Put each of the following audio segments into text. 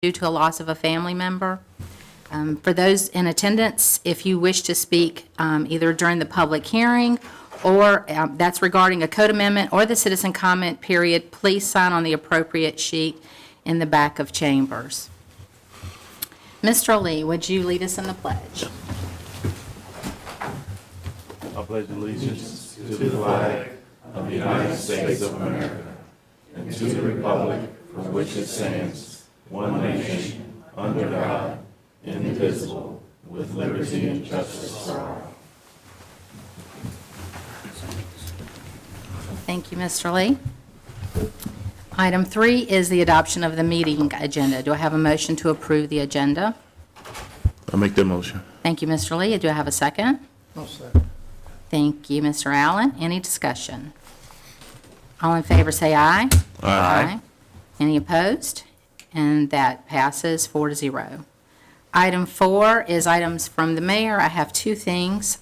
due to a loss of a family member. For those in attendance, if you wish to speak either during the public hearing or that's regarding a code amendment or the citizen comment period, please sign on the appropriate sheet in the back of chambers. Mr. Lee, would you lead us in the pledge? I pledge allegiance to the flag of the United States of America and to the republic for which it stands, one nation, under God, indivisible, with liberty and justice for all. Thank you, Mr. Lee. Item 3 is the adoption of the meeting agenda. Do I have a motion to approve the agenda? I'll make that motion. Thank you, Mr. Lee. Do I have a second? I'll second. Thank you, Mr. Allen. Any discussion? All in favor say aye. Aye. Any opposed? And that passes 4-0. Item 4 is items from the mayor. I have 2 things.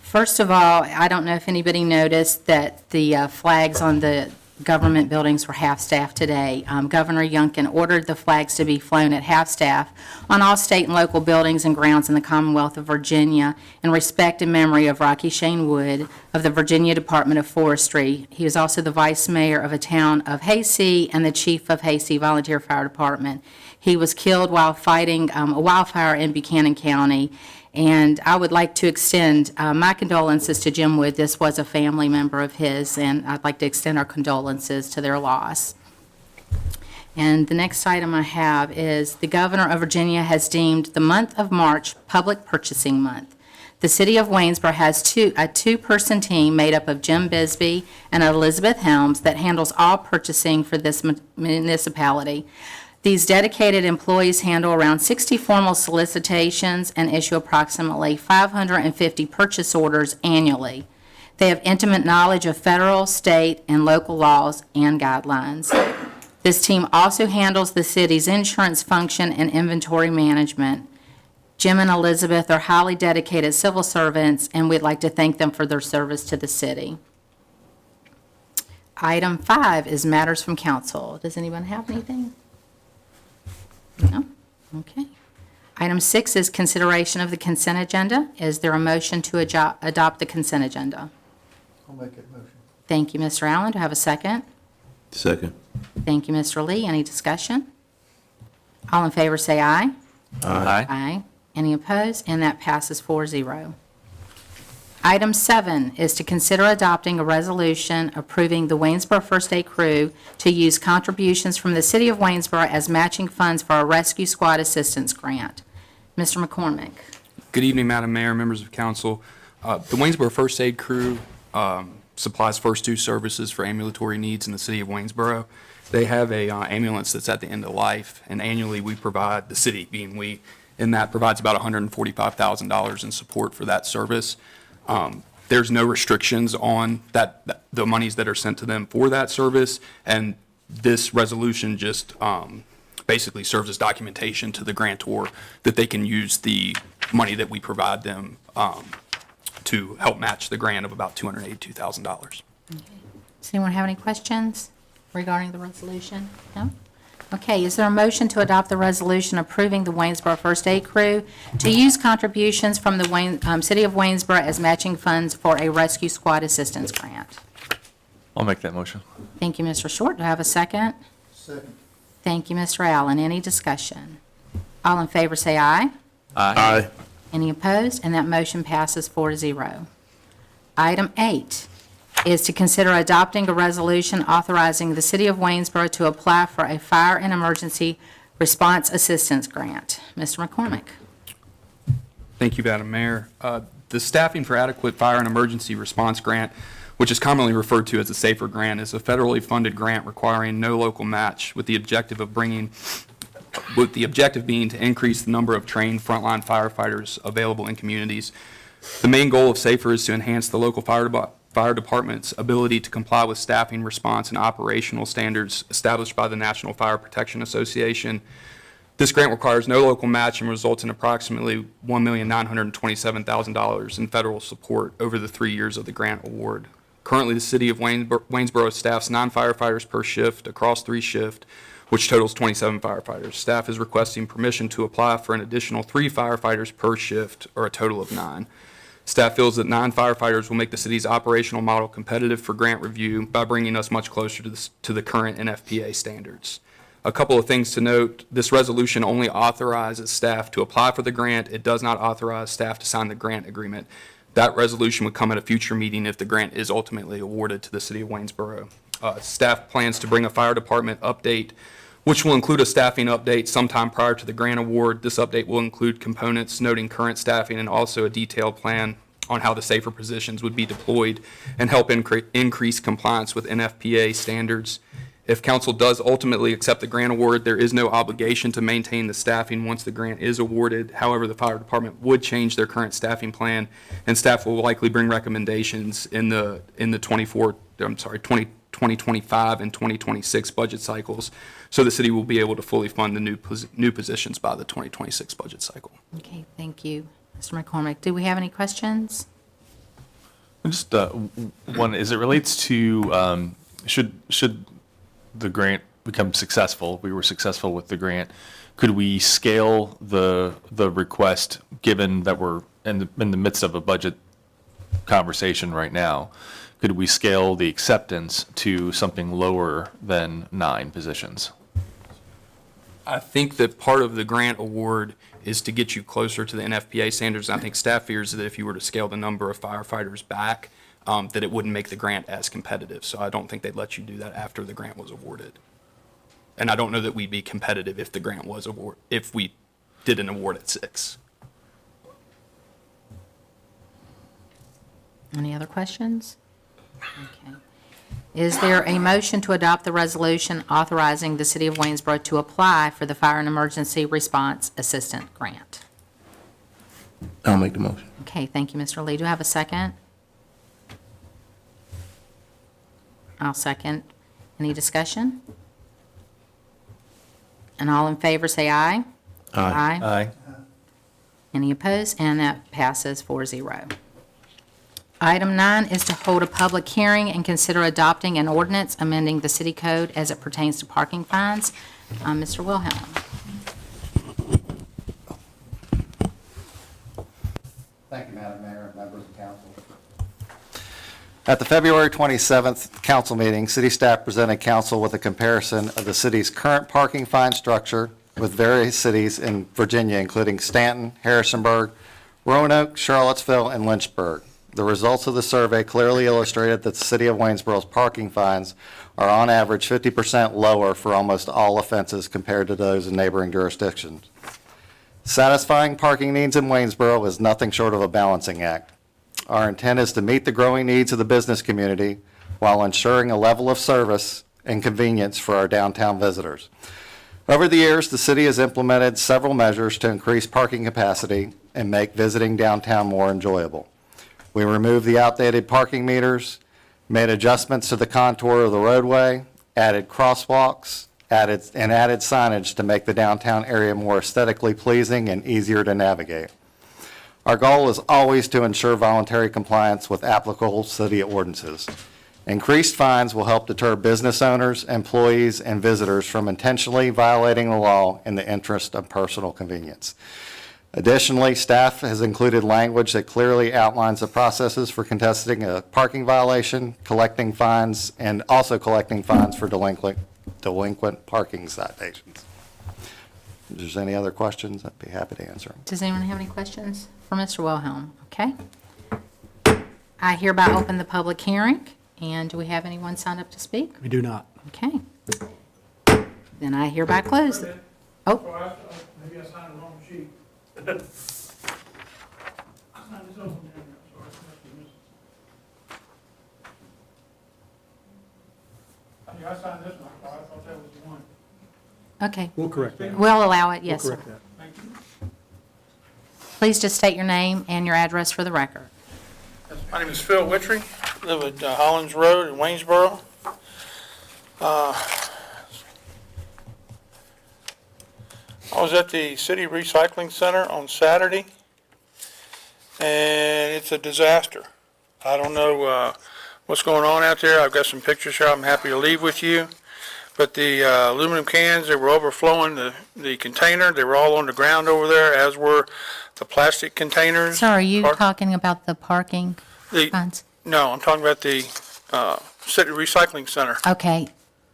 First of all, I don't know if anybody noticed that the flags on the government buildings were half-staff today. Governor Youngkin ordered the flags to be flown at half-staff on all state and local buildings and grounds in the Commonwealth of Virginia in respect and memory of Rocky Shane Wood of the Virginia Department of Forestry. He was also the vice mayor of a town of Hayseed and the chief of Hayseed Volunteer Fire Department. He was killed while fighting a wildfire in Buchanan County. And I would like to extend my condolences to Jim Wood. This was a family member of his, and I'd like to extend our condolences to their loss. And the next item I have is the Governor of Virginia has deemed the month of March Public Purchasing Month. The City of Waynesboro has a two-person team made up of Jim Bisbee and Elizabeth Helms that handles all purchasing for this municipality. These dedicated employees handle around 60 formal solicitations and issue approximately 550 purchase orders annually. They have intimate knowledge of federal, state, and local laws and guidelines. This team also handles the city's insurance function and inventory management. Jim and Elizabeth are highly dedicated civil servants, and we'd like to thank them for their service to the city. Item 5 is matters from council. Does anyone have anything? No? Okay. Item 6 is consideration of the consent agenda. Is there a motion to adopt the consent agenda? I'll make that motion. Thank you, Mr. Allen. Do I have a second? Second. Thank you, Mr. Lee. Any discussion? All in favor say aye. Aye. Aye. Any opposed? And that passes 4-0. Item 7 is to consider adopting a resolution approving the Waynesboro First Aid Crew to use contributions from the City of Waynesboro as matching funds for a Rescue Squad Assistance Grant. Mr. McCormick. Good evening, Madam Mayor, members of council. The Waynesboro First Aid Crew supplies first due services for ambulatory needs in the City of Waynesboro. They have a ambulance that's at the end of life, and annually we provide, the city being we, and that provides about $145,000 in support for that service. There's no restrictions on the monies that are sent to them for that service, and this resolution just basically serves as documentation to the grantor that they can use the money that we provide them to help match the grant of about $282,000. Okay. Does anyone have any questions regarding the resolution? No? Okay, is there a motion to adopt the resolution approving the Waynesboro First Aid Crew to use contributions from the City of Waynesboro as matching funds for a Rescue Squad Assistance Grant? I'll make that motion. Thank you, Mr. Short. Do I have a second? Second. Thank you, Mr. Allen. Any discussion? All in favor say aye. Aye. Any opposed? And that motion passes 4-0. Item 8 is to consider adopting a resolution authorizing the City of Waynesboro to apply for a Fire and Emergency Response Assistance Grant. Mr. McCormick. Thank you, Madam Mayor. The Staffing for Adequate Fire and Emergency Response Grant, which is commonly referred to as a SAFER grant, is a federally funded grant requiring no local match with the objective being to increase the number of trained frontline firefighters available in communities. The main goal of SAFER is to enhance the local fire department's ability to comply with staffing, response, and operational standards established by the National Fire Protection Association. This grant requires no local match and results in approximately $1,927,000 in federal support over the 3 years of the grant award. Currently, the City of Waynesboro staffs 9 firefighters per shift across 3 shifts, which totals 27 firefighters. Staff is requesting permission to apply for an additional 3 firefighters per shift, or a total of 9. Staff feels that 9 firefighters will make the city's operational model competitive for grant review by bringing us much closer to the current NFPA standards. A couple of things to note: this resolution only authorizes staff to apply for the grant. It does not authorize staff to sign the grant agreement. That resolution would come at a future meeting if the grant is ultimately awarded to the city of Waynesboro. Staff plans to bring a fire department update, which will include a staffing update sometime prior to the grant award. This update will include components noting current staffing and also a detailed plan on how the safer positions would be deployed and help increase compliance with NFPA standards. If council does ultimately accept the grant award, there is no obligation to maintain the staffing once the grant is awarded. However, the fire department would change their current staffing plan, and staff will likely bring recommendations in the 2025 and 2026 budget cycles, so the city will be able to fully fund the new positions by the 2026 budget cycle. Okay, thank you. Mr. McCormick, do we have any questions? Just one, as it relates to, should the grant become successful, we were successful with the grant, could we scale the request, given that we're in the midst of a budget conversation right now? Could we scale the acceptance to something lower than 9 positions? I think that part of the grant award is to get you closer to the NFPA standards. I think staff fears that if you were to scale the number of firefighters back, that it wouldn't make the grant as competitive. So I don't think they'd let you do that after the grant was awarded. And I don't know that we'd be competitive if the grant was if we did an award at 6. Any other questions? Okay. Is there a motion to adopt the resolution authorizing the city of Waynesboro to apply for the Fire and Emergency Response Assistant Grant? I'll make the motion. Okay, thank you, Mr. Lee. Do I have a second? I'll second. Any discussion? And all in favor, say aye. Aye. Aye. Any opposed? And that passes 4-0. Item 9 is to hold a public hearing and consider adopting an ordinance amending the city code as it pertains to parking fines. Mr. Wilhelm. Thank you, Madam Mayor and members of council. At the February 27th council meeting, city staff presented council with a comparison of the city's current parking fine structure with various cities in Virginia, including Stanton, Harrisonburg, Roanoke, Charlottesville, and Lynchburg. The results of the survey clearly illustrated that the city of Waynesboro's parking fines are on average 50% lower for almost all offenses compared to those in neighboring jurisdictions. Satisfying parking needs in Waynesboro is nothing short of a balancing act. Our intent is to meet the growing needs of the business community while ensuring a level of service and convenience for our downtown visitors. Over the years, the city has implemented several measures to increase parking capacity and make visiting downtown more enjoyable. We removed the outdated parking meters, made adjustments to the contour of the roadway, added crosswalks, added signage to make the downtown area more aesthetically pleasing and easier to navigate. Our goal is always to ensure voluntary compliance with applicable city ordinances. Increased fines will help deter business owners, employees, and visitors from intentionally violating the law in the interest of personal convenience. Additionally, staff has included language that clearly outlines the processes for contesting a parking violation, collecting fines, and also collecting fines for delinquent parking citations. If there's any other questions, I'd be happy to answer them. Does anyone have any questions for Mr. Wilhelm? Okay. I hereby open the public hearing. And do we have anyone signed up to speak? We do not. Okay. Then I hereby close. Oh, Maybe I signed the wrong sheet. I signed this over there, sorry. Yeah, I signed this one, I thought that was the one. okay. We'll correct that. We'll allow it, yes, We'll sir. correct that. Thank you. Please just state your name and your address for the record. My name is Phil Wittry, live at Hollins Road in Waynesboro. I was at the City Recycling Center on Saturday, and it's a disaster. I don't know what's going on out there. I've got some pictures here I'm happy to leave with you. but the aluminum cans, they were overflowing the container. They were all on the ground over there, as were the plastic containers. Sir, are you Park- talking about the parking the- fines? No, I'm talking about the city recycling center. Okay.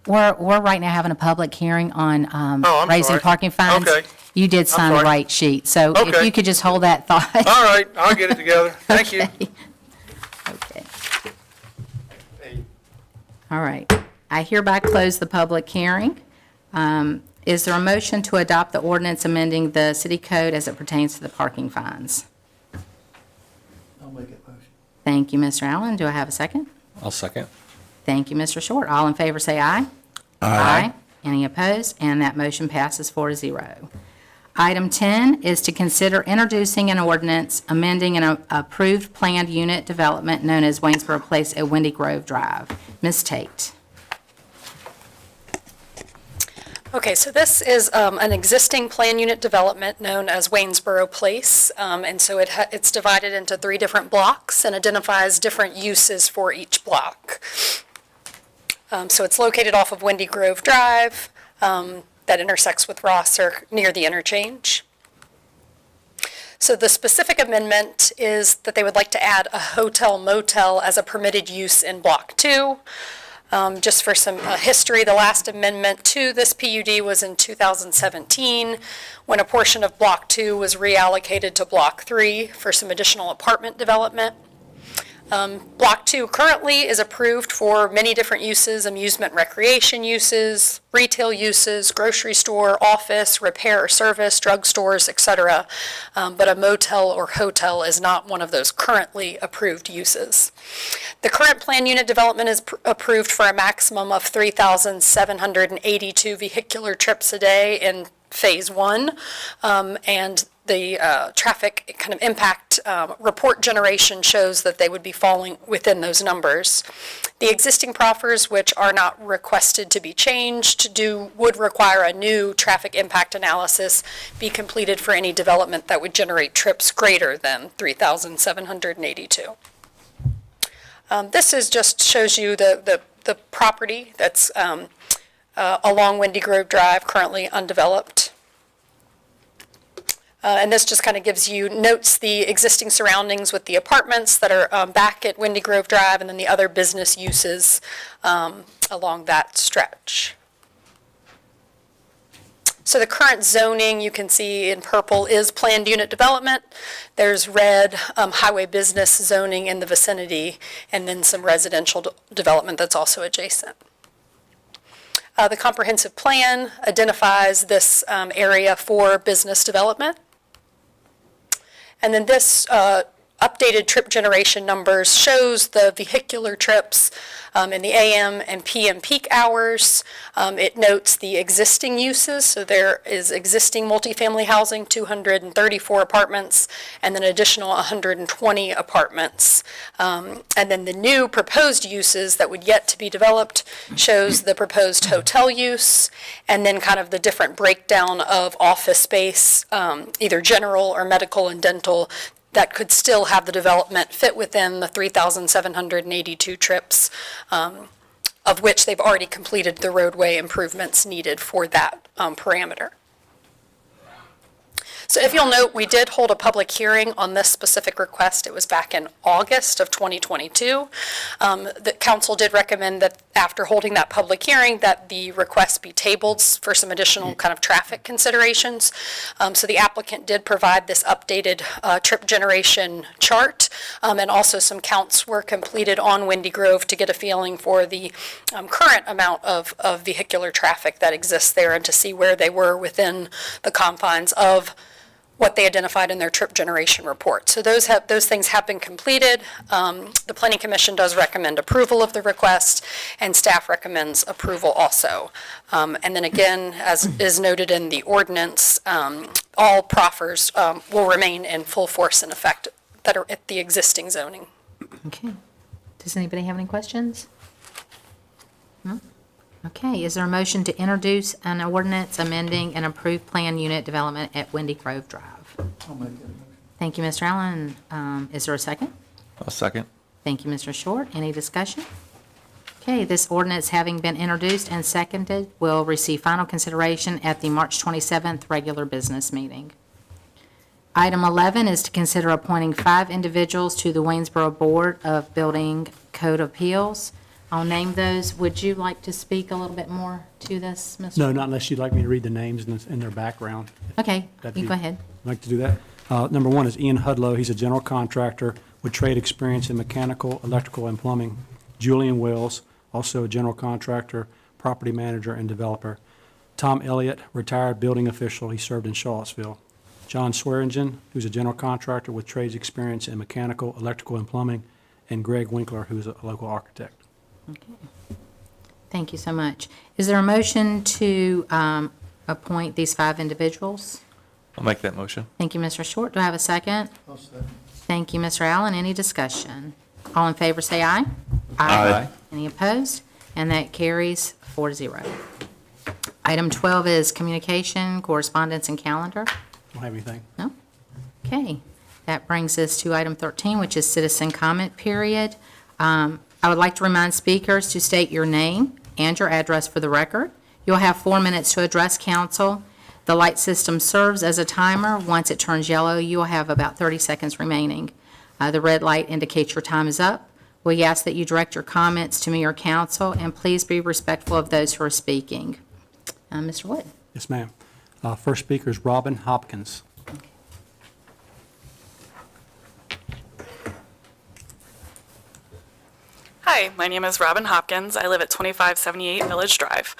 We're right now having a public hearing on Oh, I'm raising sorry. parking fines. Okay. You did sign the sorry. right sheet, so if Okay. you could just hold that thought. All right, I'll get it together. Thank you. Okay. All right. I hereby close the public hearing. Is there a motion to adopt the ordinance amending the city code as it pertains to the parking fines? I'll make it motion. Thank you, Mr. Allen. Do I have a second? I'll second. Thank you, Mr. Short. All in favor, say aye. Aye. Any opposed? And that motion passes 4-0. Item 10 is to consider introducing an ordinance amending an approved planned unit development known as Waynesboro Place at Windy Grove Drive. Ms. Tate. Okay, so this is an existing plan unit development known as Waynesboro Place, and so it's divided into 3 different blocks and identifies different uses for each block. So it's located off of Windy Grove Drive, that intersects with Rosser near the interchange. So the specific amendment is that they would like to add a hotel motel as a permitted use in Block 2. Just for some history, the last amendment to this PUD was in 2017, when a portion of Block 2 was reallocated to Block 3 for some additional apartment development. Block 2 currently is approved for many different uses: amusement recreation uses, retail uses, grocery store, office, repair or service, drugstores, etc. But a motel or hotel is not one of those currently approved uses. The current plan unit development is approved for a maximum of 3,782 vehicular trips a day in Phase 1, and the traffic kind of impact report generation shows that they would be falling within those numbers. The existing proffers, which are not requested to be changed, would require a new traffic impact analysis be completed for any development that would generate trips greater than 3,782. This just shows you the property that's along Windy Grove Drive, currently undeveloped. And this just kind of notes the existing surroundings with the apartments that are back at Windy Grove Drive, and then the other business uses along that stretch. So the current zoning, you can see in purple, is planned unit development. There's red highway business zoning in the vicinity, and then some residential development that's also adjacent. The comprehensive plan identifies this area for business development. And then this updated trip generation numbers shows the vehicular trips in the AM and PM peak hours. It notes the existing uses, so there is existing multifamily housing, 234 apartments, and then additional 120 apartments. And then the new proposed uses that would yet to be developed shows the proposed hotel use, and then kind of the different breakdown of office space, either general or medical and dental, that could still have the development fit within the 3,782 trips, of which they've already completed the roadway improvements needed for that parameter. So if you'll note, we did hold a public hearing on this specific request. It was back in August of 2022. The council did recommend that after holding that public hearing that the request be tabled for some additional kind of traffic considerations. So the applicant did provide this updated trip generation chart, and also some counts were completed on Windy Grove to get a feeling for the current amount of vehicular traffic that exists there, and to see where they were within the confines of what they identified in their trip generation report. So those things have been completed. The Planning Commission does recommend approval of the request, and staff recommends approval also. And then again, as is noted in the ordinance, all proffers will remain in full force and effect that are at the existing zoning. Okay. Does anybody have any questions? No? Okay, is there a motion to introduce an ordinance amending an approved plan unit development at Windy Grove Drive? I'll make that motion. Thank you, Mr. Allen. Is there a second? I'll second. Thank you, Mr. Short. Any discussion? Okay, this ordinance having been introduced and seconded will receive final consideration at the March 27th regular business meeting. Item 11 is to consider appointing 5 individuals to the Waynesboro Board of Building Code Appeals. I'll name those. Would you like to speak a little bit more to this, Mr.? No, not unless you'd like me to read the names and their background. Okay, That'd you be- go ahead. I'd like to do that. Number 1 is Ian Hudlow. He's a general contractor with trade experience in mechanical, electrical, and plumbing. Julian Wells, also a general contractor, property manager, and developer. Tom Elliott, retired building official. He served in Charlottesville. John Swearingen, who's a general contractor with trades experience in mechanical, electrical, and plumbing. And Greg Winkler, who's a local architect. Thank you so much. Is there a motion to appoint these 5 individuals? I'll make that motion. Thank you, Mr. Short. Do I have a second? I'll second. Thank you, Mr. Allen. Any discussion? All in favor, say aye. Aye. Any opposed? And that carries 4-0. Item 12 is communication, correspondence, and calendar. Don't have anything. No? Okay. That brings us to item 13, which is citizen comment period. I would like to remind speakers to state your name and your address for the record. You'll have 4 minutes to address council. The light system serves as a timer. Once it turns yellow, you will have about 30 seconds remaining. The red light indicates your time is up. We ask that you direct your comments to me or council, and please be respectful of those who are speaking. Mr. Wood? Yes, ma'am. First speaker is Robin Hopkins. Hi, my name is Robin Hopkins. I live at 2578 Village Drive.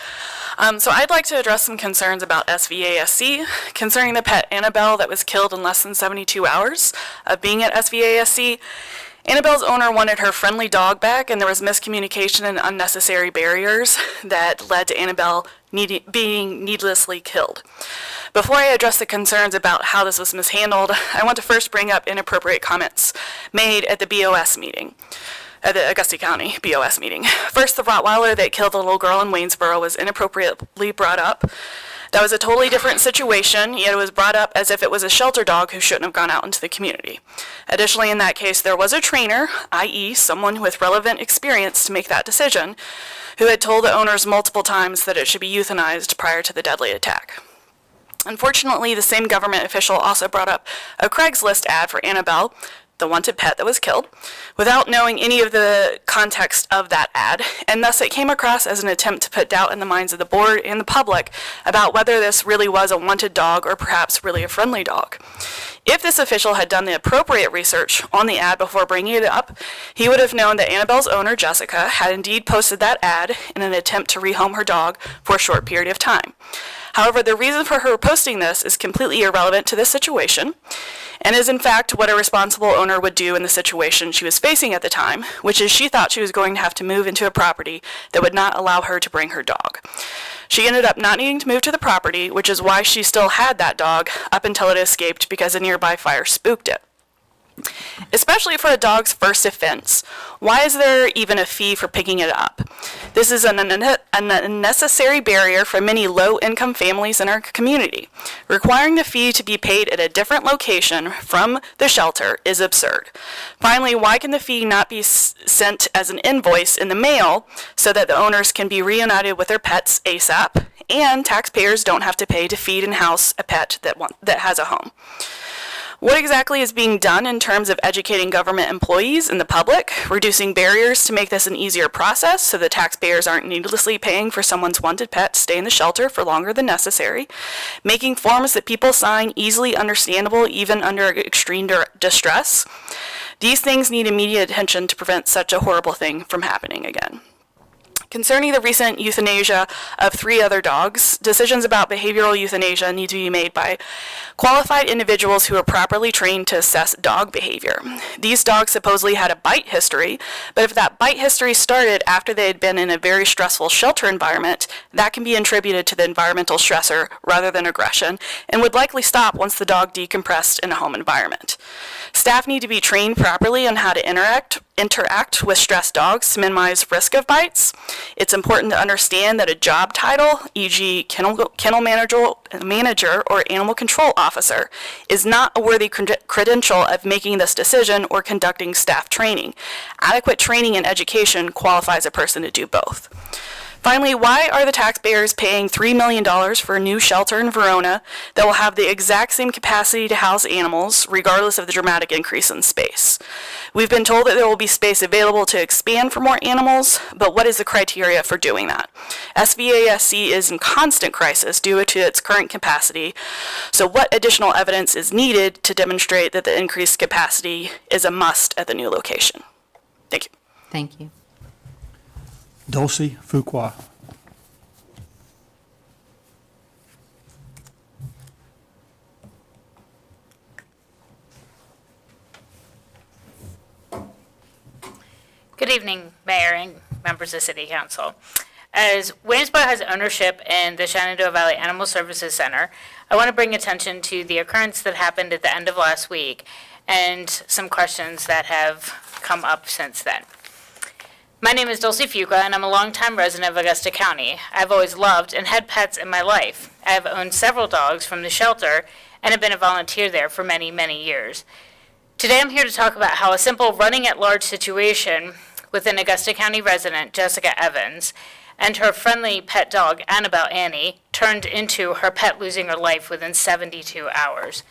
So I'd like to address some concerns about SVASC concerning the pet Annabelle that was killed in less than 72 hours of being at SVASC. Annabelle's owner wanted her friendly dog back, and there was miscommunication and unnecessary barriers that led to Annabelle being needlessly killed. Before I address the concerns about how this was mishandled, I want to first bring up inappropriate comments made at the BOS meeting. At the Augusta County BOS meeting. First, the Rottweiler that killed the little girl in Waynesboro was inappropriately brought up. That was a totally different situation, yet it was brought up as if it was a shelter dog who shouldn't have gone out into the community. Additionally, in that case, there was a trainer, i.e. someone with relevant experience to make that decision, who had told the owners multiple times that it should be euthanized prior to the deadly attack. Unfortunately, the same government official also brought up a Craigslist ad for Annabelle, the wanted pet that was killed, without knowing any of the context of that ad, and thus it came across as an attempt to put doubt in the minds of the board and the public about whether this really was a wanted dog or perhaps really a friendly dog. If this official had done the appropriate research on the ad before bringing it up, he would have known that Annabelle's owner, Jessica, had indeed posted that ad in an attempt to rehome her dog for a short period of time. However, the reason for her posting this is completely irrelevant to this situation, and is in fact what a responsible owner would do in the situation she was facing at the time, which is she thought she was going to have to move into a property that would not allow her to bring her dog. She ended up not needing to move to the property, which is why she still had that dog up until it escaped because a nearby fire spooked it. Especially for a dog's first offense, why is there even a fee for picking it up? This is an unnecessary barrier for many low-income families in our community. Requiring the fee to be paid at a different location from the shelter is absurd. Finally, why can the fee not be sent as an invoice in the mail so that the owners can be reunited with their pets ASAP, and taxpayers don't have to pay to feed and house a pet that has a home? What exactly is being done in terms of educating government employees and the public, reducing barriers to make this an easier process so that taxpayers aren't needlessly paying for someone's wanted pet to stay in the shelter for longer than necessary, making forms that people sign easily understandable even under extreme distress? These things need immediate attention to prevent such a horrible thing from happening again. Concerning the recent euthanasia of 3 other dogs, decisions about behavioral euthanasia need to be made by qualified individuals who are properly trained to assess dog behavior. These dogs supposedly had a bite history, but if that bite history started after they had been in a very stressful shelter environment, that can be attributed to the environmental stressor rather than aggression, and would likely stop once the dog decompressed in a home environment. Staff need to be trained properly on how to interact interact with stressed dogs to minimize risk of bites. It's important to understand that a job title, e.g. kennel manager or animal control officer, is not a worthy credential of making this decision or conducting staff training. Adequate training and education qualifies a person to do both. Finally, why are the taxpayers paying $3 million for a new shelter in Verona that will have the exact same capacity to house animals, regardless of the dramatic increase in space? We've been told that there will be space available to expand for more animals, but what is the criteria for doing that? SVASC is in constant crisis due to its current capacity, so what additional evidence is needed to demonstrate that the increased capacity is a must at the new location? Thank you. Thank you. Dulcie Fuqua. Good evening, Mayor and members of City Council. As Waynesboro has ownership in the Shenandoah Valley Animal Services Center, I want to bring attention to the occurrence that happened at the end of last week and some questions that have come up since then. My name is Dulcie Fuqua, and I'm a longtime resident of Augusta County. I've always loved and had pets in my life. I have owned several dogs from the shelter and have been a volunteer there for many, many years. Today I'm here to talk about how a simple running-at-large situation with an Augusta County resident, Jessica Evans, and her friendly pet dog, Annabelle Annie, turned into her pet losing her life within 72 hours.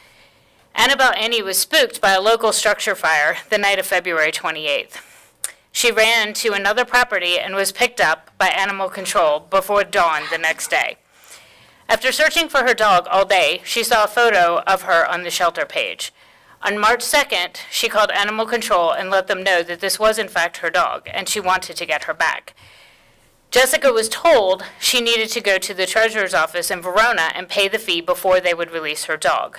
Annabelle Annie was spooked by a local structure fire the night of February 28th. She ran to another property and was picked up by animal control before dawn the next day. After searching for her dog all day, she saw a photo of her on the shelter page. On March 2nd, she called animal control and let them know that this was in fact her dog, and she wanted to get her back. Jessica was told she needed to go to the treasurer's office in Verona and pay the fee before they would release her dog.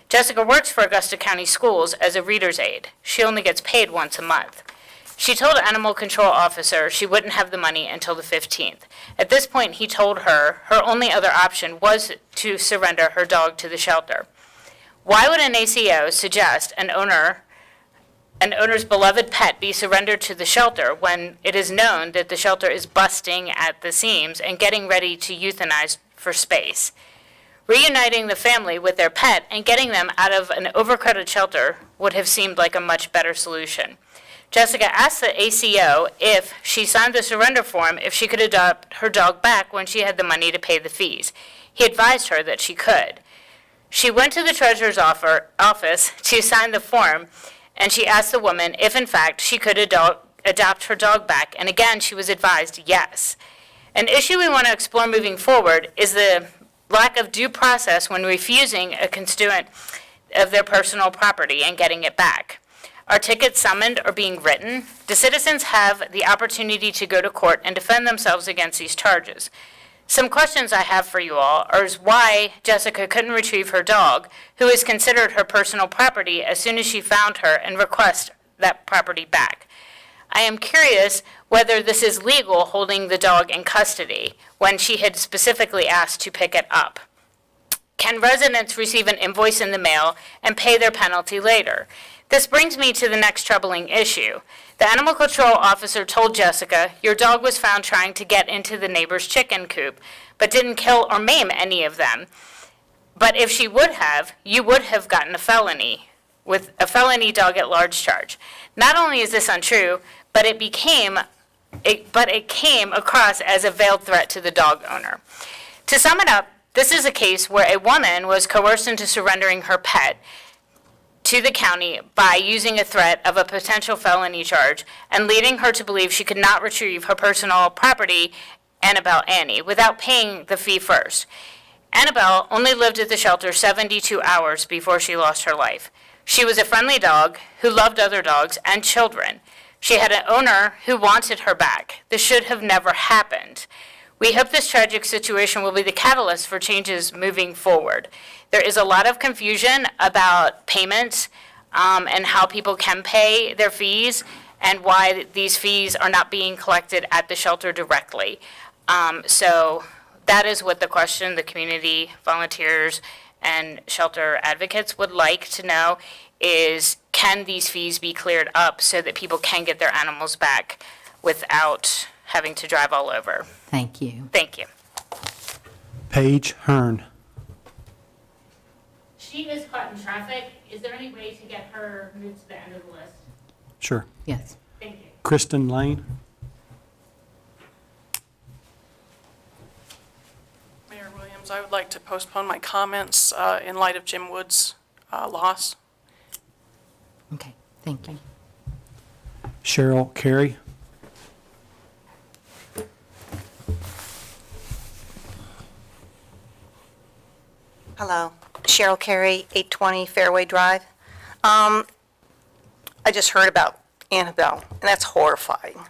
Jessica works for Augusta County Schools as a reader's aide. She only gets paid once a month. She told animal control officer she wouldn't have the money until the 15th. At this point, he told her her only other option was to surrender her dog to the shelter. Why would an ACO suggest an owner's beloved pet be surrendered to the shelter when it is known that the shelter is busting at the seams and getting ready to euthanize for space? Reuniting the family with their pet and getting them out of an overcrowded shelter would have seemed like a much better solution. Jessica asked the ACO if she signed the surrender form if she could adopt her dog back when she had the money to pay the fees. He advised her that she could. She went to the treasurer's office to sign the form, and she asked the woman if, in fact, she could adopt her dog back, and again, she was advised yes. An issue we want to explore moving forward is the lack of due process when refusing a constituent of their personal property and getting it back. Are tickets summoned or being written? Do citizens have the opportunity to go to court and defend themselves against these charges? Some questions I have for you all is why Jessica couldn't retrieve her dog, who is considered her personal property, as soon as she found her and request that property back. I am curious whether this is legal, holding the dog in custody when she had specifically asked to pick it up. Can residents receive an invoice in the mail and pay their penalty later? This brings me to the next troubling issue. The animal control officer told Jessica, your dog was found trying to get into the neighbor's chicken coop, but didn't kill or maim any of them. But if she would have, you would have gotten a felony, with a felony dog at large charge. Not only is this untrue, but it came across as a veiled threat to the dog owner. To sum it up, this is a case where a woman was coerced into surrendering her pet to the county by using a threat of a potential felony charge and leading her to believe she could not retrieve her personal property, Annabelle Annie, without paying the fee first. Annabelle only lived at the shelter 72 hours before she lost her life. She was a friendly dog who loved other dogs and children. She had an owner who wanted her back. This should have never happened. We hope this tragic situation will be the catalyst for changes moving forward. There is a lot of confusion about payments and how people can pay their fees and why these fees are not being collected at the shelter directly. So that is what the question the community volunteers and shelter advocates would like to know is, can these fees be cleared up so that people can get their animals back without having to drive all over? Thank you. Thank you. Paige Hearn. She is caught in traffic. Is there any way to get her moved to the end of the list? Sure. Yes. Thank you. Kristen Lane. Mayor Williams, I would like to postpone my comments in light of Jim Wood's loss. Okay, thank you. Cheryl Carey. Hello, Cheryl Carey, 820 Fairway Drive. I just heard about Annabelle, and that's horrifying,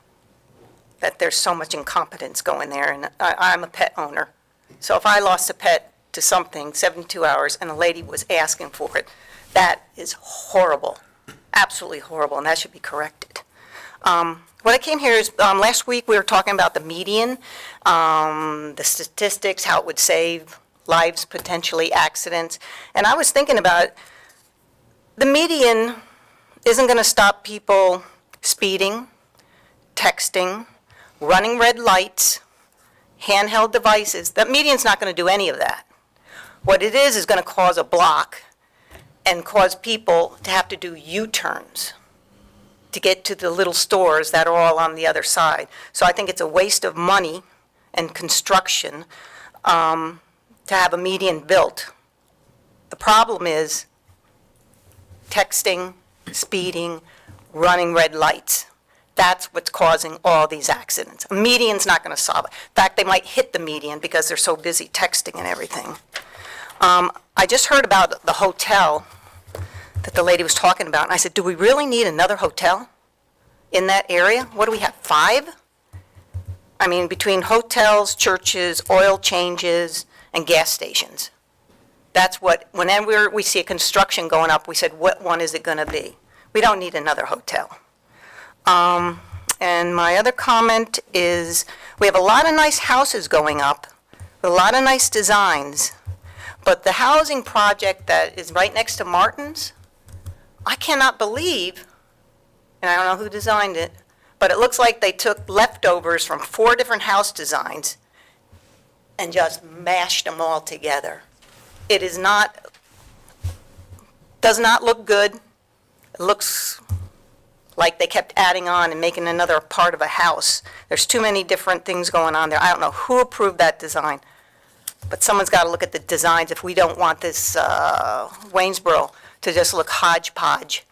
that there's so much incompetence going there, and I'm a pet owner. So if I lost a pet to something, 72 hours, and a lady was asking for it, that is horrible, absolutely horrible, and that should be corrected. What I came here is, last week we were talking about the median, the statistics, how it would save lives, potentially accidents, and I was thinking about the median isn't going to stop people speeding, texting, running red lights, handheld devices. That median's not going to do any of that. What it is going to cause a block and cause people to have to do U-turns to get to the little stores that are all on the other side. So I think it's a waste of money and construction to have a median built. The problem is texting, speeding, running red lights. That's what's causing all these accidents. A median's not going to solve it. In fact, they might hit the median because they're so busy texting and everything. I just heard about the hotel that the lady was talking about, and I said, do we really need another hotel in that area? What do we have, 5? I mean, between hotels, churches, oil changes, and gas stations. That's what, whenever we see a construction going up, we said, what one is it going to be? We don't need another hotel. And my other comment is, we have a lot of nice houses going up, with a lot of nice designs, but the housing project that is right next to Martin's, I cannot believe, and I don't know who designed it, but it looks like they took leftovers from 4 different house designs and just mashed them all together. It is not, does not look good. It looks like they kept adding on and making another part of a house. There's too many different things going on there. I don't know who approved that design, but someone's got to look at the designs if we don't want this Waynesboro to just look hodgepodge.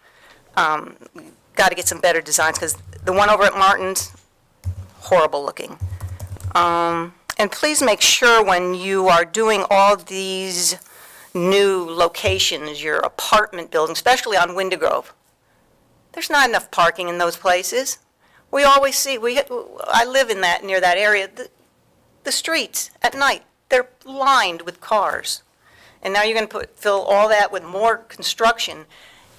Got to get some better designs, because the one over at Martin's, horrible looking. And please make sure when you are doing all these new locations, your apartment buildings, especially on Window Grove, there's not enough parking in those places. We always see, I live in that, near that area, the streets at night, they're lined with cars. And now you're going to fill all that with more construction,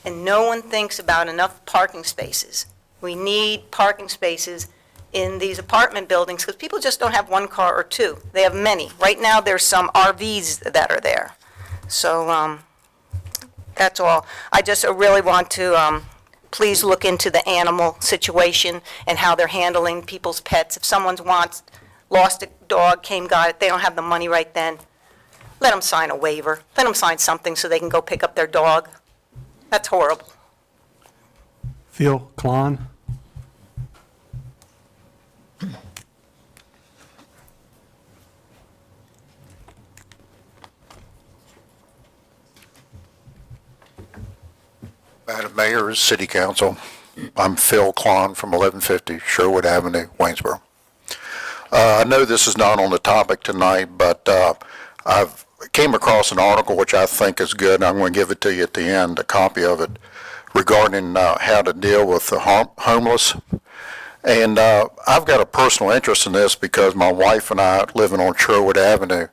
and no one thinks about enough parking spaces. We need parking spaces in these apartment buildings, because people just don't have 1 car or 2. They have many. Right now, there's some RVs that are there. So that's all. I just really want to please look into the animal situation and how they're handling people's pets. If someone lost a dog, got it, they don't have the money right then, let them sign a waiver. Let them sign something so they can go pick up their dog. That's horrible. Phil Klon. Madam Mayor, City Council, I'm Phil Klon from 1150 Sherwood Avenue, Waynesboro. I know this is not on the topic tonight, but I've came across an article which I think is good, and I'm going to give it to you at the end, a copy of it, regarding how to deal with the homeless. And I've got a personal interest in this because my wife and I, living on Sherwood Avenue,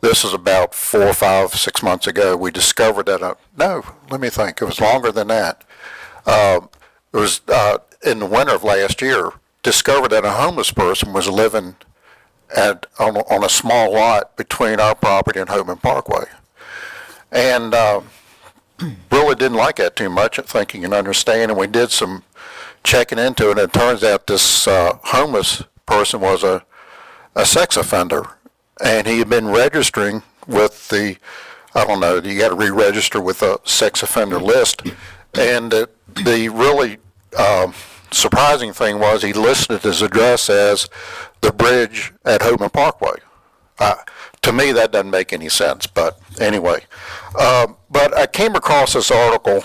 this is about 4, 5, 6 months ago, we discovered that, no, let me think, it was longer than that. It was in the winter of last year, discovered that a homeless person was living on a small lot between our property and Homan Parkway. And really didn't like that too much, thinking and understanding. We did some checking into it, and it turns out this homeless person was a sex offender, and he had been registering with the, I don't know, you got to re-register with a sex offender list. And the really surprising thing was he listed his address as the bridge at Hoban Parkway. To me, that doesn't make any sense, but anyway. But I came across this article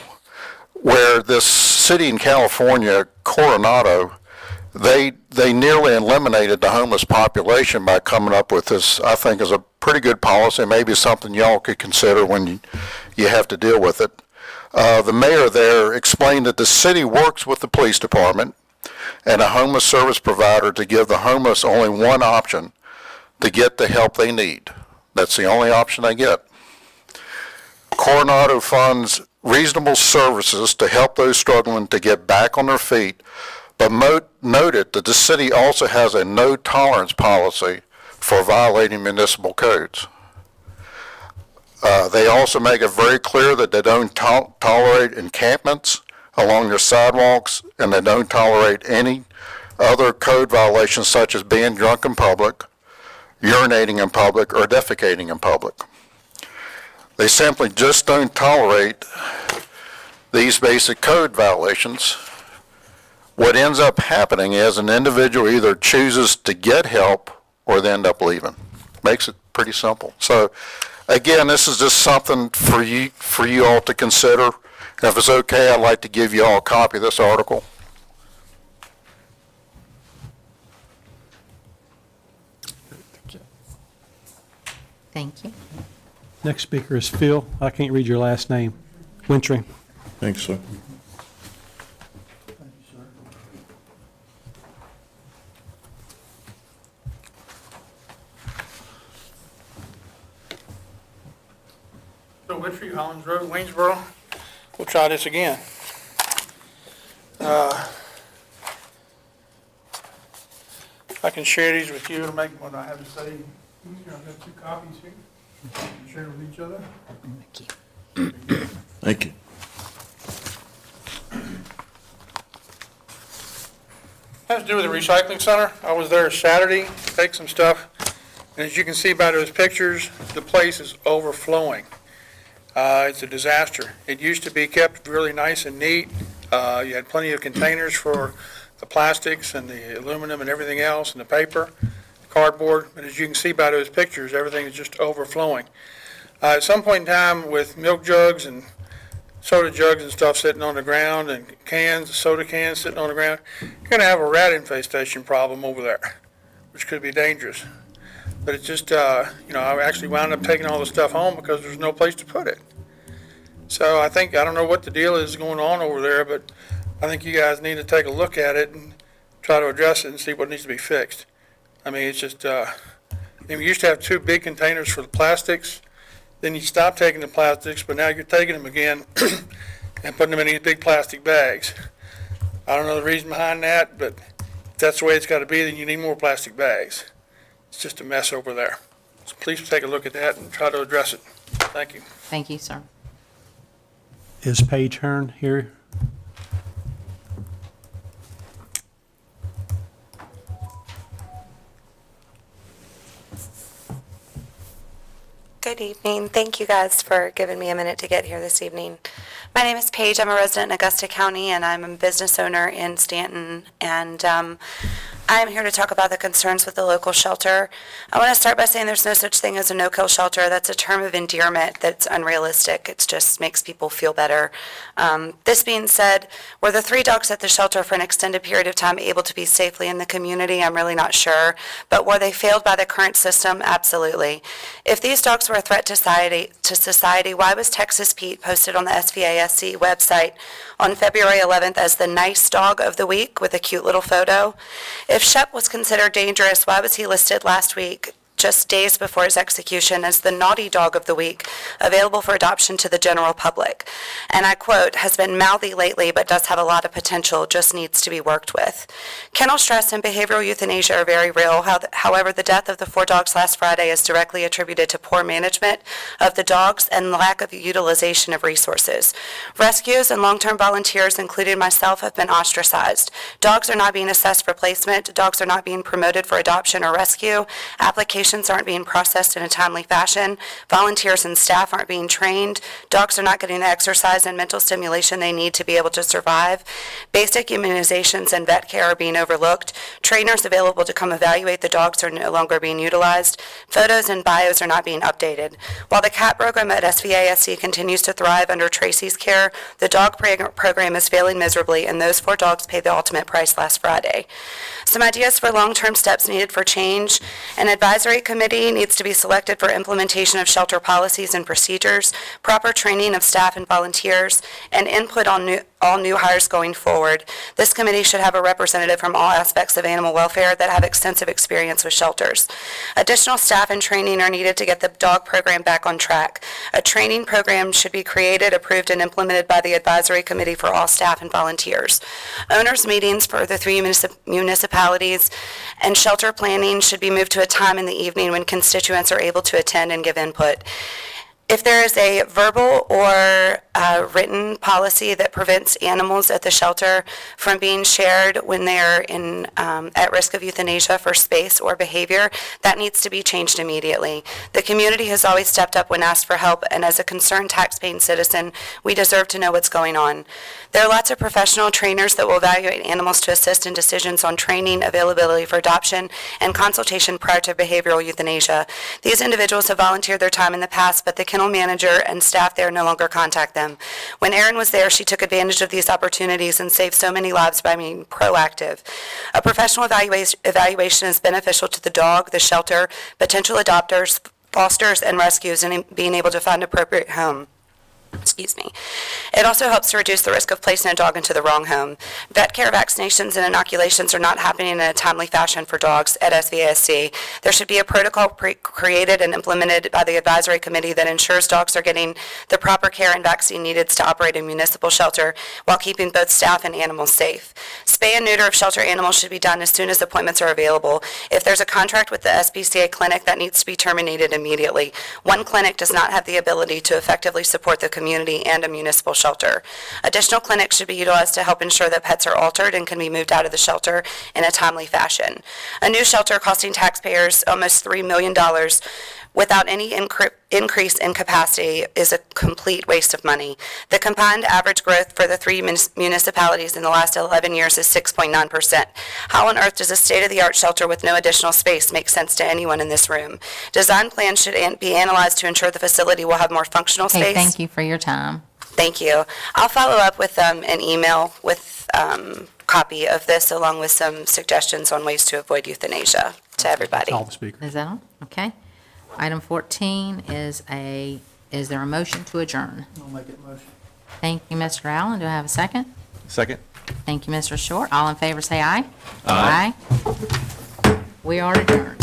where this city in California, Coronado, they nearly eliminated the homeless population by coming up with this, I think, is a pretty good policy, maybe something y'all could consider when you have to deal with it. The mayor there explained that the city works with the police department and a homeless service provider to give the homeless only one option to get the help they need. That's the only option they get. Coronado funds reasonable services to help those struggling to get back on their feet, but noted that the city also has a no-tolerance policy for violating municipal codes. They also make it very clear that they don't tolerate encampments along their sidewalks, and they don't tolerate any other code violations such as being drunk in public, urinating in public, or defecating in public. They simply just don't tolerate these basic code violations. What ends up happening is an individual either chooses to get help or they end up leaving. Makes it pretty simple. So again, this is just something for you all to consider. And if it's okay, I'd like to give you all a copy of this article. Thank you. Next speaker is Phil. I can't read your last name. Wintry. Thanks, sir. Thank you, sir. Bill Whittree, Hollins Road, Waynesboro. We'll try this again. I can share these with you to make what I have to say easier. I've got 2 copies here. Share with each other. Thank you. Has to do with the recycling center. I was there Saturday, to take some stuff, and as you can see by those pictures, the place is overflowing. It's a disaster. It used to be kept really nice and neat. You had plenty of containers for the plastics and the aluminum and everything else, and the paper, cardboard, but as you can see by those pictures, everything is just overflowing. At some point in time, with milk jugs and soda jugs and stuff sitting on the ground, and cans, soda cans sitting on the ground, you're going to have a rat infestation problem over there, which could be dangerous. But it's just, I actually wound up taking all the stuff home because there's no place to put it. So I don't know what the deal is going on over there, but I think you guys need to take a look at it and try to address it and see what needs to be fixed. I mean, it's just, we used to have 2 big containers for the plastics. Then you stopped taking the plastics, but now you're taking them again and putting them in these big plastic bags. I don't know the reason behind that, but if that's the way it's got to be, then you need more plastic bags. It's just a mess over there. So please take a look at that and try to address it. Thank you. Thank you, sir. Is Paige Hearn here? Good evening. Thank you guys for giving me a minute to get here this evening. My name is Paige. I'm a resident in Augusta County, and I'm a business owner in Stanton. And I'm here to talk about the concerns with the local shelter. I want to start by saying there's no such thing as a no-kill shelter. That's a term of endearment that's unrealistic. It just makes people feel better. This being said, were the 3 dogs at the shelter for an extended period of time able to be safely in the community? I'm really not sure. But were they failed by the current system? Absolutely. If these dogs were a threat to society, why was Texas Pete posted on the SVASC website on February 11th as the nice dog of the week with a cute little photo? If Shep was considered dangerous, why was he listed last week just days before his execution as the Naughty Dog of the Week, available for adoption to the general public. And I quote, "has been mouthy lately, but does have a lot of potential, just needs to be worked with." Kennel stress and behavioral euthanasia are very real. However, the death of the 4 dogs last Friday is directly attributed to poor management of the dogs and lack of utilization of resources. Rescues and long-term volunteers, including myself, have been ostracized. Dogs are not being assessed for placement. Dogs are not being promoted for adoption or rescue. Applications aren't being processed in a timely fashion. Volunteers and staff aren't being trained. Dogs are not getting the exercise and mental stimulation they need to be able to survive. Basic immunizations and vet care are being overlooked. Trainers available to come evaluate the dogs are no longer being utilized. Photos and bios are not being updated. While the CAT program at SVASC continues to thrive under Tracy's care, the dog program is failing miserably, and those 4 dogs paid the ultimate price last Friday. Some ideas for long-term steps needed for change. An advisory committee needs to be selected for implementation of shelter policies and procedures, proper training of staff and volunteers, and input on all new hires going forward. This committee should have a representative from all aspects of animal welfare that have extensive experience with shelters. Additional staff and training are needed to get the dog program back on track. A training program should be created, approved, and implemented by the advisory committee for all staff and volunteers. Owners' meetings for the 3 municipalities and shelter planning should be moved to a time in the evening when constituents are able to attend and give input. If there is a verbal or written policy that prevents animals at the shelter from being shared when they're at risk of euthanasia for space or behavior, that needs to be changed immediately. The community has always stepped up when asked for help, and as a concerned taxpaying citizen, we deserve to know what's going on. There are lots of professional trainers that will evaluate animals to assist in decisions on training, availability for adoption, and consultation prior to behavioral euthanasia. These individuals have volunteered their time in the past, but the kennel manager and staff there no longer contact them. When Erin was there, she took advantage of these opportunities and saved so many lives by being proactive. A professional evaluation is beneficial to the dog, the shelter, potential adopters, fosters, and rescues in being able to find an appropriate home. Excuse me. It also helps to reduce the risk of placing a dog into the wrong home. Vet care, vaccinations, and inoculations are not happening in a timely fashion for dogs at SVASC. There should be a protocol created and implemented by the advisory committee that ensures dogs are getting the proper care and vaccine needed to operate a municipal shelter while keeping both staff and animals safe. Spay and neuter of shelter animals should be done as soon as appointments are available. If there's a contract with the SPCA clinic, that needs to be terminated immediately. One clinic does not have the ability to effectively support the community and a municipal shelter. Additional clinics should be utilized to help ensure that pets are altered and can be moved out of the shelter in a timely fashion. A new shelter costing taxpayers almost $3 million without any increase in capacity is a complete waste of money. The combined average growth for the 3 municipalities in the last 11 years is 6.9%. How on earth does a state-of-the-art shelter with no additional space make sense to anyone in this room? Design plans should be analyzed to ensure the facility will have more functional space. Okay, thank you for your time. Thank you. I'll follow up with an email with copy of this along with some suggestions on ways to avoid euthanasia to everybody. Call the speaker. Is that all? Okay. Item 14 is there a motion to adjourn? I'll make it motion. Thank you, Mr. Allen. Do I have a second? Second. Thank you, Mr. Short. All in favor, say aye. Aye. We are adjourned.